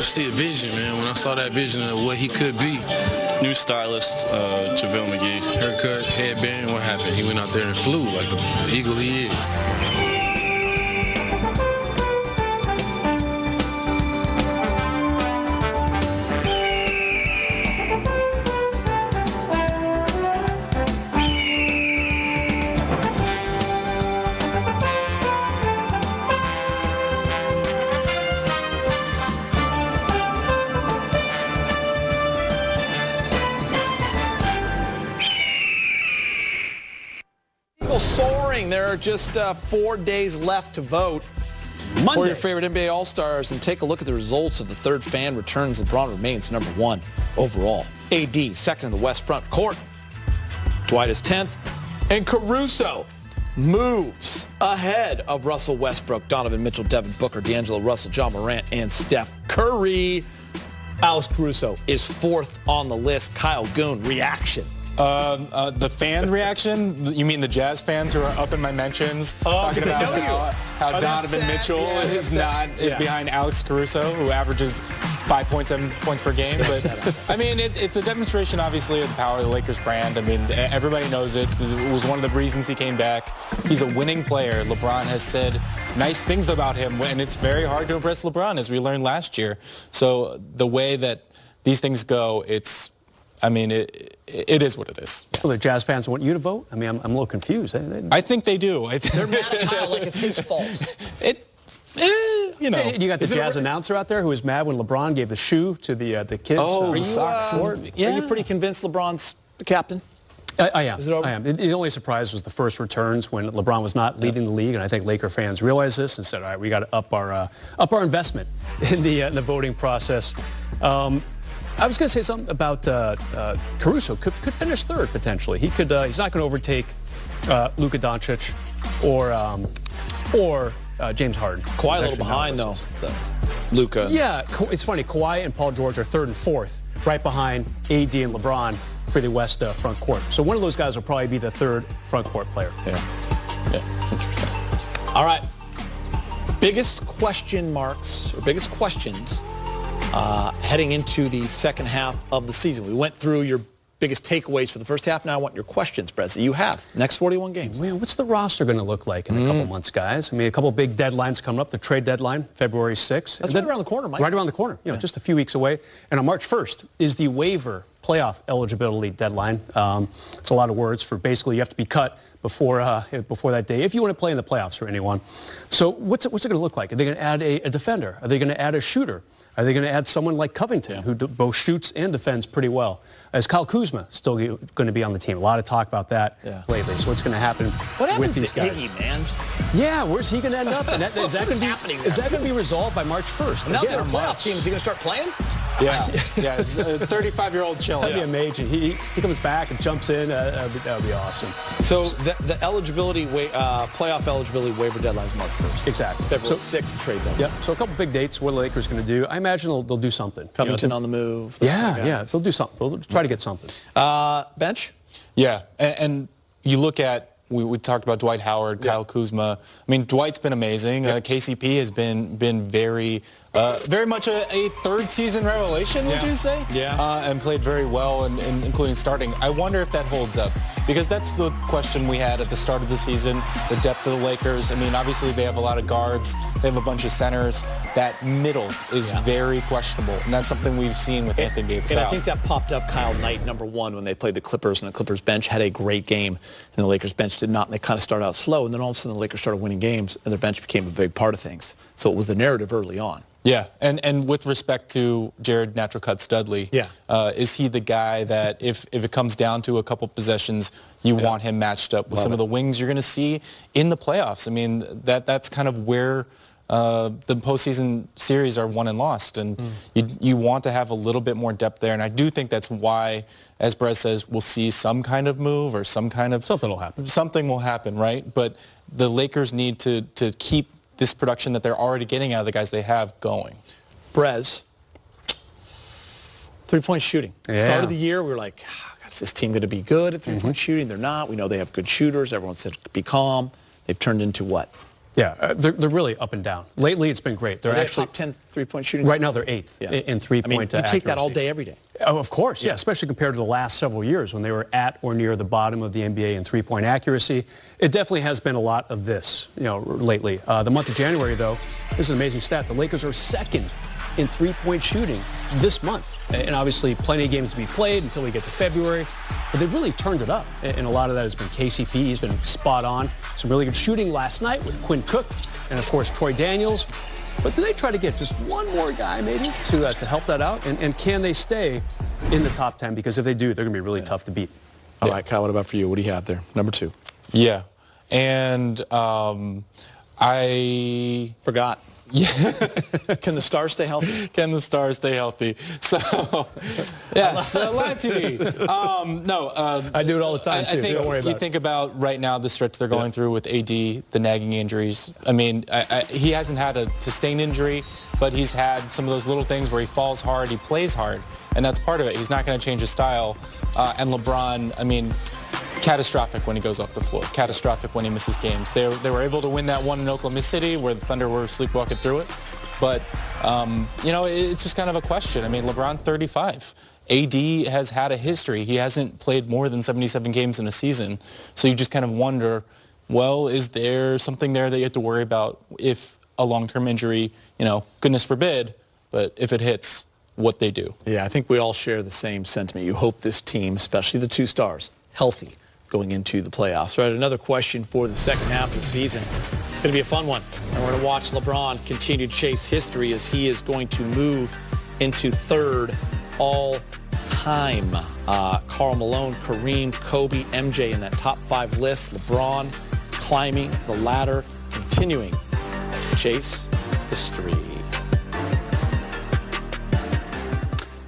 see a vision, man. When I saw that vision of what he could be. New stylist, JaVale McGee. Haircut, headband, what happened? He went out there and flew like the eagle he is. Soaring. There are just 4 days left to vote for your favorite NBA All-Stars. And take a look at the results of the third fan returns. LeBron remains #1 overall. AD second in the West front court. Dwight is 10th. And Caruso moves ahead of Russell Westbrook, Donovan Mitchell, Devin Booker, D'Angelo Russell, John Morant, and Steph Curry. Alex Caruso is 4th on the list. Kyle Goon, reaction. The fan reaction? You mean the Jazz fans who are up in my mentions talking about how Donovan Mitchell is behind Alex Caruso, who averages 5.7 points per game. But I mean, it's a demonstration, obviously, of the power of the Lakers brand. I mean, everybody knows it. It was one of the reasons he came back. He's a winning player. LeBron has said nice things about him, and it's very hard to impress LeBron, as we learned last year. So the way that these things go, it is what it is. Well, the Jazz fans want you to vote? I mean, I'm a little confused. I think they do. They're mad at Kyle like it's his fault. You got the Jazz announcer out there who was mad when LeBron gave the shoe to the kids. Are you pretty convinced LeBron's the captain? I am. I am. The only surprise was the first returns when LeBron was not leading the league, and I think Laker fans realized this and said, all right, we got to up our investment in the voting process. I was going to say something about Caruso. Could finish 3rd potentially. He could. He's not going to overtake Luka Doncic or James Harden. Kawhi a little behind though. Luka. Yeah, it's funny. Kawhi and Paul George are 3rd and 4th, right behind AD and LeBron for the West front court. So one of those guys will probably be the 3rd front court player. Yeah. Interesting. All right. Biggest question marks or biggest questions heading into the second half of the season. We went through your biggest takeaways for the first half. Now I want your questions, Brez, that you have. Next 41 games. Well, what's the roster going to look like in a couple months, guys? I mean, a couple big deadlines coming up. The trade deadline, February 6th. That's right around the corner, Mike. Right around the corner. Just a few weeks away. And on March 1st is the waiver playoff eligibility deadline. It's a lot of words for basically you have to be cut before that day if you want to play in the playoffs for anyone. So what's it going to look like? Are they going to add a defender? Are they going to add a shooter? Are they going to add someone like Covington, who both shoots and defends pretty well? Is Kyle Kuzma still going to be on the team? A lot of talk about that lately. So what's going to happen with these guys? Iggy, man? Yeah, where's he going to end up? And is that going to be resolved by March 1st? Now they're a playoff team. Is he going to start playing? Yeah. It's a 35-year-old chilling. That'd be amazing. He comes back and jumps in. That would be awesome. So the eligibility playoff eligibility waiver deadline is March 1st. Exactly. February 6th, the trade deadline. Yep. So a couple big dates. What are the Lakers going to do? I imagine they'll do something. Covington on the move. Yeah. They'll do something. They'll try to get something. Bench? Yeah. And you look at, we talked about Dwight Howard, Kyle Kuzma. I mean, Dwight's been amazing. KCP has been very much a third season revelation, would you say? Yeah. And played very well, including starting. I wonder if that holds up, because that's the question we had at the start of the season, the depth of the Lakers. I mean, obviously they have a lot of guards. They have a bunch of centers. That middle is very questionable, and that's something we've seen with Anthony Davis. And I think that popped up Kyle Knight, #1, when they played the Clippers, and the Clippers bench had a great game, and the Lakers bench did not. And they kind of started out slow, and then all of a sudden the Lakers started winning games, and their bench became a big part of things. So it was the narrative early on. Yeah, and with respect to Jared Natural Cuts Dudley, is he the guy that if it comes down to a couple possessions, you want him matched up with some of the wings you're going to see in the playoffs? I mean, that's kind of where the postseason series are won and lost, and you want to have a little bit more depth there, and I do think that's why, as Brez says, we'll see some kind of move or some kind of... Something will happen. Something will happen, right? But the Lakers need to keep this production that they're already getting out of the guys they have going. Brez, three-point shooting. Start of the year, we were like, God, is this team going to be good at three-point shooting? They're not. We know they have good shooters. Everyone said be calm. They've turned into what? Yeah, they're really up and down. Lately, it's been great. They're actually top 10 3-point shooting. Right now, they're 8th in three-point accuracy. You take that all day, every day. Oh, of course, yeah, especially compared to the last several years when they were at or near the bottom of the NBA in three-point accuracy. It definitely has been a lot of this, lately. The month of January, though, this is an amazing stat. The Lakers are second in three-point shooting this month. And obviously, plenty of games to be played until we get to February. But they've really turned it up. And a lot of that has been KCP. He's been spot on. Some really good shooting last night with Quinn Cook and, of course, Troy Daniels. But do they try to get just one more guy maybe to help that out? And can they stay in the top 10? Because if they do, they're going to be really tough to beat. All right, Kyle, what about for you? What do you have there? Number 2. Yeah. And I forgot. Yeah. Can the Stars stay healthy? Can the Stars stay healthy? So, yes, Lanty. I do it all the time, too. I think Don't worry about you think about right now the stretch they're going through with AD, the nagging injuries. I mean, he hasn't had a sustained injury, but he's had some of those little things where he falls hard, he plays hard, and that's part of it. He's not going to change his style. And LeBron, I mean, catastrophic when he goes off the floor, catastrophic when he misses games. They were able to win that one in Oklahoma City where the Thunder were sleepwalking through it. But, it's just kind of a question. I mean, LeBron's 35. AD has had a history. He hasn't played more than 77 games in a season. So you just kind of wonder, well, is there something there that you have to worry about if a long-term injury, goodness forbid, but if it hits, what they do? Yeah, I think we all share the same sentiment. You hope this team, especially the 2 stars, healthy going into the playoffs. All right, another question for the second half of the season. It's going to be a fun one. And we're going to watch LeBron continue to chase history as he is going to move into 3rd all-time. Karl Malone, Kareem, Kobe, MJ in that top 5 list. LeBron climbing the ladder, continuing to chase history.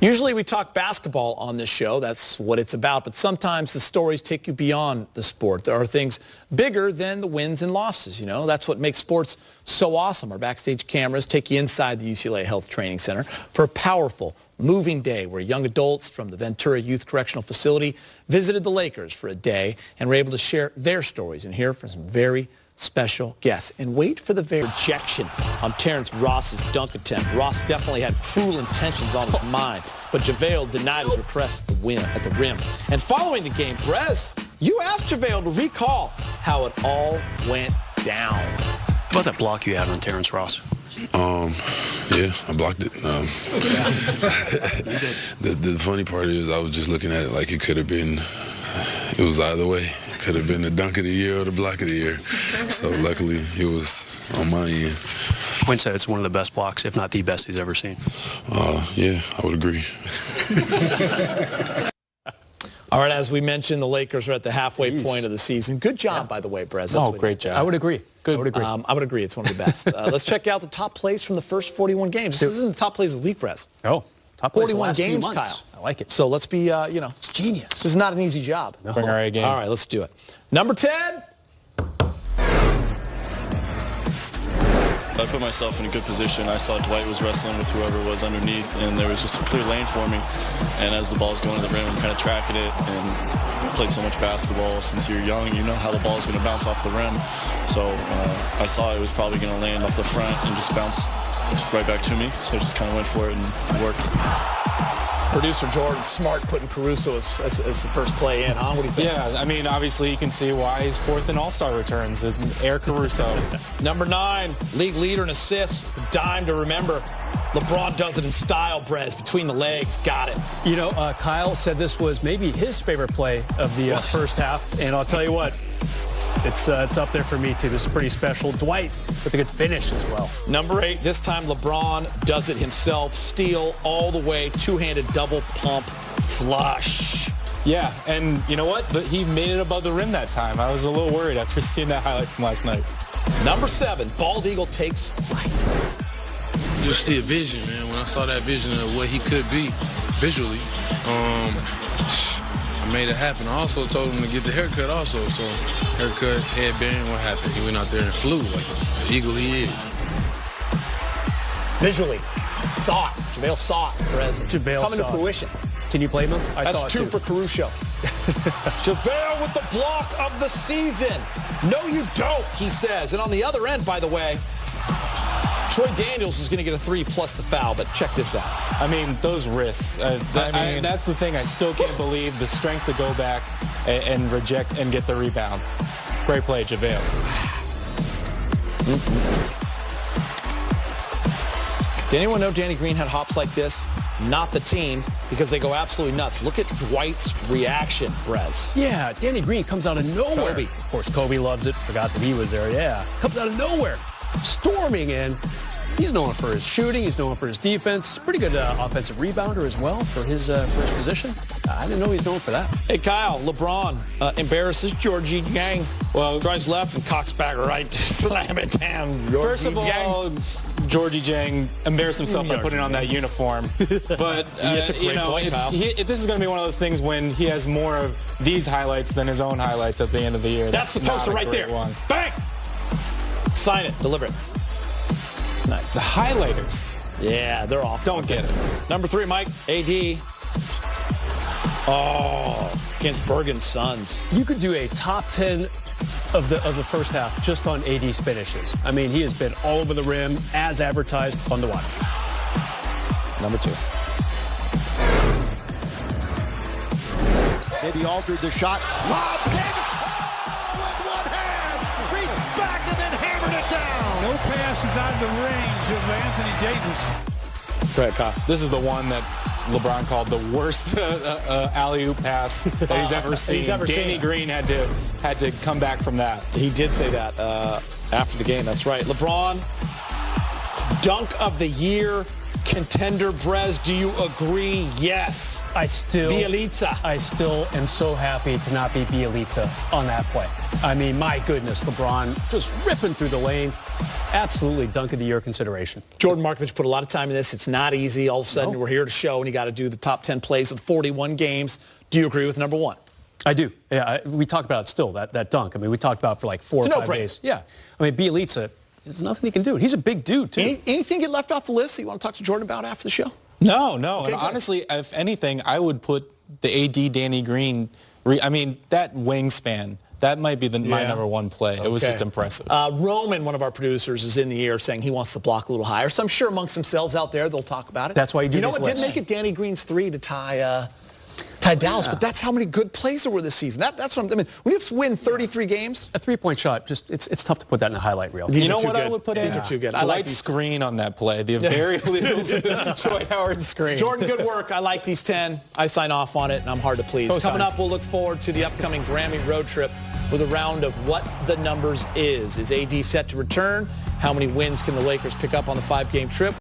Usually we talk basketball on this show. That's what it's about. But sometimes the stories take you beyond the sport. There are things bigger than the wins and losses, That's what makes sports so awesome. Our backstage cameras take you inside the UCLA Health Training Center for a powerful, moving day where young adults from the Ventura Youth Correctional Facility visited the Lakers for a day and were able to share their stories and hear from some very special guests. And wait for the very rejection on Terrence Ross's dunk attempt. Ross definitely had cruel intentions on his mind, but JaVale denied his request at the rim. And following the game, Brez, you asked JaVale to recall how it all went down. How about that block you had on Terrence Ross? Yeah, I blocked it. The funny part is I was just looking at it like it was either way. Could have been the dunk of the year or the block of the year. So luckily it was on my end. Quinn said it's one of the best blocks, if not the best he's ever seen. Yeah, I would agree. All right, as we mentioned, the Lakers are at the halfway point of the season. Good job, by the way, Brez. Great job. I would agree. Good. I would agree. It's one of the best. Let's check out the top plays from the first 41 games. This isn't the top plays of the week, Brez. Oh, top plays 41 the last games, few months. Kyle. I like it. So let's be, It's genius. This is not an easy job. No. Bring our A game. All right, let's do it. Number 10. I put myself in a good position. I saw Dwight was wrestling with whoever was underneath, and there was just a clear lane for me. And as the ball was going to the rim, I'm kind of tracking it and played so much basketball. Since you're young, you know how the ball is going to bounce off the rim. So I saw it was probably going to land off the front and just bounce right back to me. So I just kind of went for it and it worked. Producer Jordan Smart putting Caruso as the first play in, huh? What do you think? Yeah, I mean, obviously you can see why he's 4th in All-Star returns. Air Caruso. Number 9, league leader in assists. The dime to remember. LeBron does it in style, Brez, between the legs. Got it. Kyle said this was maybe his favorite play of the first half, and I'll tell you what, it's up there for me too. This is pretty special. Dwight with a good finish as well. Number 8, this time LeBron does it himself. Steal all the way, two-handed double pump flush. Yeah, and you know what? He made it above the rim that time. I was a little worried after seeing that highlight from last night. Number 7, bald eagle takes flight. You just see a vision, man. When I saw that vision of what he could be visually, I made it happen. I also told him to get the haircut also. So haircut, headband, what happened? He went out there and flew like the eagle he is. Visually, saw it. JaVale saw it. JaVale coming to saw it. fruition. Can you blame him? I That's saw it 2 too. for Caruso. JaVale with the block of the season. No, you don't, he says. And on the other end, by the way, Troy Daniels is going to get a 3 plus the foul, but check this out. I mean, those wrists. That's the thing. I still can't believe the strength to go back and reject and get the rebound. Great play, JaVale. Did anyone know Danny Green had hops like this? Not the team, because they go absolutely nuts. Look at Dwight's reaction, Brez. Yeah, Danny Green comes out of nowhere. Kobe. Of course, Kobe loves it. Forgot that he was there. Yeah, comes out of nowhere, storming in. He's known for his shooting. He's known for his defense. Pretty good offensive rebounder as well for his position. I didn't know he's known for that. Hey, Kyle, LeBron embarrasses Georgie Yang. Well, drives left and cocks back right to slam it down. First of all, Georgie Jang embarrassed himself by putting on that uniform. But, this is going to be one of those things when he has more of these highlights than his own highlights at the end of the year. That's the poster right there. Bang! Sign it. Deliver it. It's nice. The highlighters. Yeah, they're off. Don't get it. Number 3, Mike. AD. Oh, against Bergen's Suns. You could do a top 10 of the first half just on AD's finishes. I mean, he has been all over the rim, as advertised. Fun to watch. Number 2. Maybe altered the shot. Lob, Davis with one hand, reached back and then hammered it down. No passes out of the range of Anthony Davis. Go ahead, Kyle. This is the one that LeBron called the worst alley-oop pass that he's ever seen. Danny Green had to come back from that. He did say that after the game. That's right. LeBron, dunk of the year contender. Brez, do you agree? Yes. Bielitsa. I still am so happy to not be Bielitsa on that play. I mean, my goodness, LeBron just ripping through the lane. Absolutely dunk of the year consideration. Jordan Markovich put a lot of time in this. It's not easy. All of a sudden, we're here to show, and you got to do the top 10 plays of 41 games. Do you agree with number 1? I do. Yeah, we talked about it still, that dunk. I mean, we talked about it for like 4 or 5 days. Yeah. I mean, Bielitsa, there's nothing he can do. He's a big dude, too. Anything get left off the list that you want to talk to Jordan about after the show? No. Okay, and honestly, if anything, I would put the AD Danny Green, that wingspan, that might be my number 1 play. Okay. It was just impressive. Roman, one of our producers, is in the air saying he wants the block a little higher. So I'm sure amongst themselves out there, they'll talk about it. That's why you do this know what list. didn't make it Danny Green's 3 to tie Dallas, but that's how many good plays there were this season. That's what I mean. When you have to win 33 games, a 3-point shot, it's tough to put that in a highlight reel. These you know what good. I would put in? These are too good. I like screen on that play. The very little Troy Howard screen. Jordan, good work. I like these 10. I sign off on it, and I'm hard to please. Coming up, we'll look forward to the upcoming Grammy road trip with a round of what the numbers is. Is AD set to return? How many wins can the Lakers pick up on the 5-game trip?